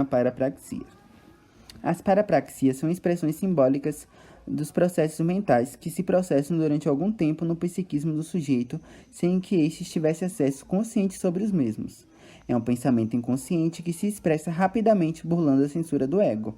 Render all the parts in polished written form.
A parapraxia. As parapraxias são expressões simbólicas dos processos mentais que se processam durante algum tempo no psiquismo do sujeito, sem que este tivesse acesso consciente sobre os mesmos. É um pensamento inconsciente que se expressa rapidamente burlando a censura do ego.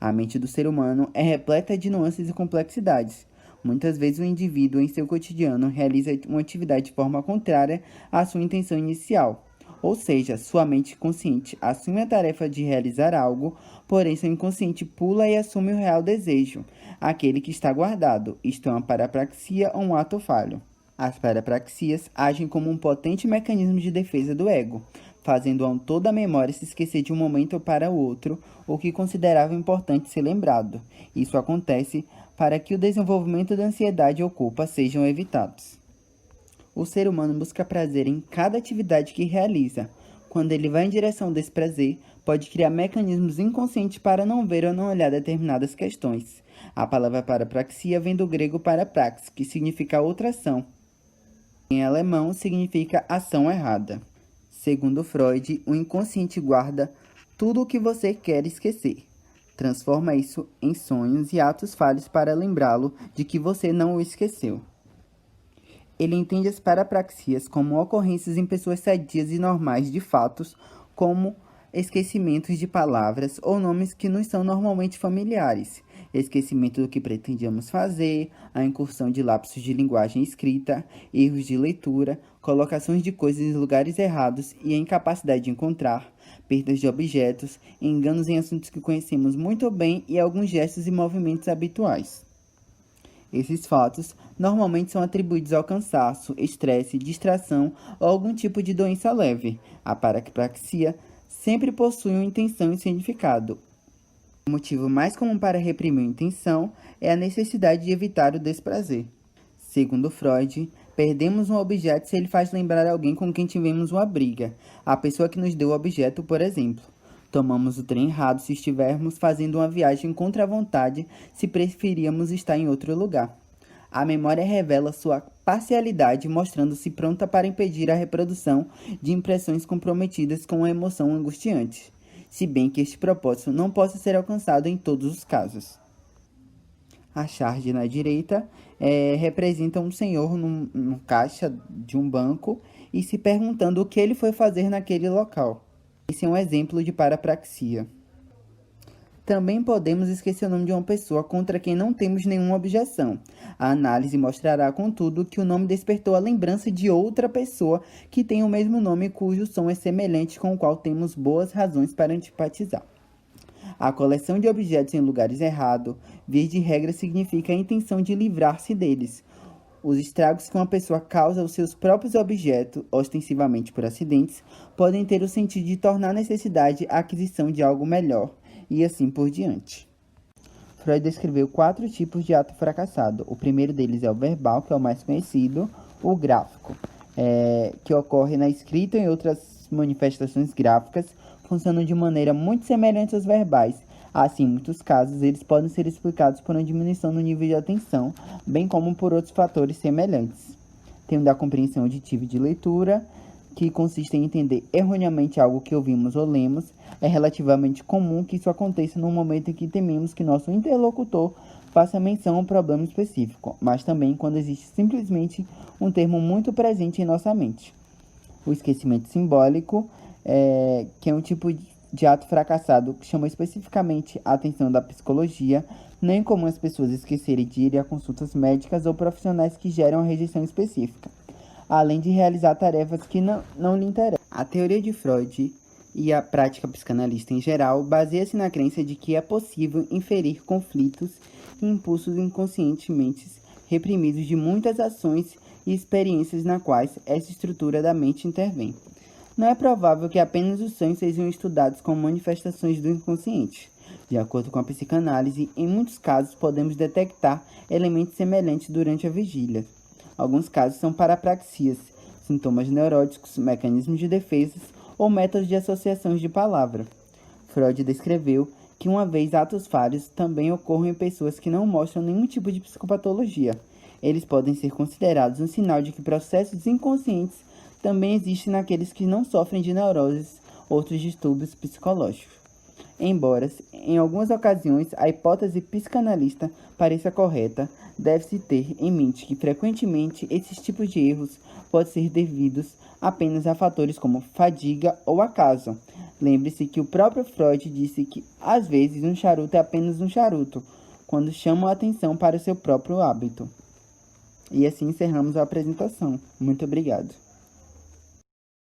A mente do ser humano é repleta de nuances e complexidades. Muitas vezes o indivíduo, em seu cotidiano, realiza uma atividade de forma contrária à sua intenção inicial. Ou seja, sua mente consciente assume a tarefa de realizar algo, porém seu inconsciente pula e assume o real desejo, aquele que está guardado, isto é uma parapraxia ou um ato falho. As parapraxias agem como um potente mecanismo de defesa do ego, fazendo toda a memória se esquecer de um momento para o outro, o que considerava importante ser lembrado. Isso acontece para que o desenvolvimento da ansiedade ou culpa sejam evitados. O ser humano busca prazer em cada atividade que realiza. Quando ele vai em direção desse prazer, pode criar mecanismos inconscientes para não ver ou não olhar determinadas questões. A palavra parapraxia vem do grego paraprax, que significa outra ação. Em alemão, significa ação errada. Segundo Freud, o inconsciente guarda tudo o que você quer esquecer. Transforma isso em sonhos e atos falhos para lembrá-lo de que você não o esqueceu. Ele entende as parapraxias como ocorrências em pessoas sadias e normais de fatos, como esquecimentos de palavras ou nomes que nos são normalmente familiares, esquecimento do que pretendíamos fazer, a incursão de lapsos de linguagem escrita, erros de leitura, colocações de coisas em lugares errados e a incapacidade de encontrar, perdas de objetos, enganos em assuntos que conhecemos muito bem e alguns gestos e movimentos habituais. Esses fatos normalmente são atribuídos ao cansaço, estresse, distração ou algum tipo de doença leve. A parapraxia sempre possui uma intenção e significado. O motivo mais comum para reprimir a intenção é a necessidade de evitar o desprazer. Segundo Freud, perdemos um objeto se ele faz lembrar alguém com quem tivemos uma briga, a pessoa que nos deu o objeto, por exemplo. Tomamos o trem errado se estivermos fazendo uma viagem contra a vontade, se preferíamos estar em outro lugar. A memória revela sua parcialidade, mostrando-se pronta para impedir a reprodução de impressões comprometidas com uma emoção angustiante, se bem que este propósito não possa ser alcançado em todos os casos. A charge na direita representa um senhor no caixa de um banco e se perguntando o que ele foi fazer naquele local. Esse é um exemplo de parapraxia. Também podemos esquecer o nome de uma pessoa contra quem não temos nenhuma objeção. A análise mostrará, contudo, que o nome despertou a lembrança de outra pessoa que tem o mesmo nome cujo som é semelhante, com o qual temos boas razões para antipatizar. A coleção de objetos em lugares errados, via de regra, significa a intenção de livrar-se deles. Os estragos que uma pessoa causa aos seus próprios objetos, ostensivamente por acidentes, podem ter o sentido de tornar necessidade a aquisição de algo melhor, e assim por diante. Freud descreveu 4 tipos de ato fracassado. O primeiro deles é o verbal, que é o mais conhecido, o gráfico, que ocorre na escrita e outras manifestações gráficas, funcionam de maneira muito semelhante aos verbais. Assim, em muitos casos, eles podem ser explicados por uma diminuição no nível de atenção, bem como por outros fatores semelhantes. Tem o da compreensão auditiva e de leitura, que consiste em entender erroneamente algo que ouvimos ou lemos. É relativamente comum que isso aconteça no momento em que tememos que nosso interlocutor faça menção a um problema específico, mas também quando existe simplesmente um termo muito presente em nossa mente. O esquecimento simbólico, que é um tipo de ato fracassado que chama especificamente a atenção da psicologia. Não é incomum as pessoas esquecerem de ir a consultas médicas ou profissionais que geram uma rejeição específica, além de realizar tarefas que não lhe interessam. A teoria de Freud e a prática psicanalista em geral baseia-se na crença de que é possível inferir conflitos e impulsos inconscientemente reprimidos de muitas ações e experiências na quais essa estrutura da mente intervém. Não é provável que apenas os sonhos sejam estudados como manifestações do inconsciente. De acordo com a psicanálise, em muitos casos podemos detectar elementos semelhantes durante a vigília. Alguns casos são parapraxias, sintomas neuróticos, mecanismos de defesa ou métodos de associações de palavra. Freud descreveu que, uma vez atos falhos, também ocorrem em pessoas que não mostram nenhum tipo de psicopatologia. Eles podem ser considerados um sinal de que processos inconscientes também existem naqueles que não sofrem de neuroses ou outros distúrbios psicológicos. Embora, em algumas ocasiões, a hipótese psicanalista pareça correta, deve-se ter em mente que, frequentemente, esses tipos de erros podem ser devidos apenas a fatores como fadiga ou acaso. Lembre-se que o próprio Freud disse que, às vezes, um charuto é apenas um charuto, quando chama a atenção para o seu próprio hábito. E assim encerramos a apresentação. Muito obrigado.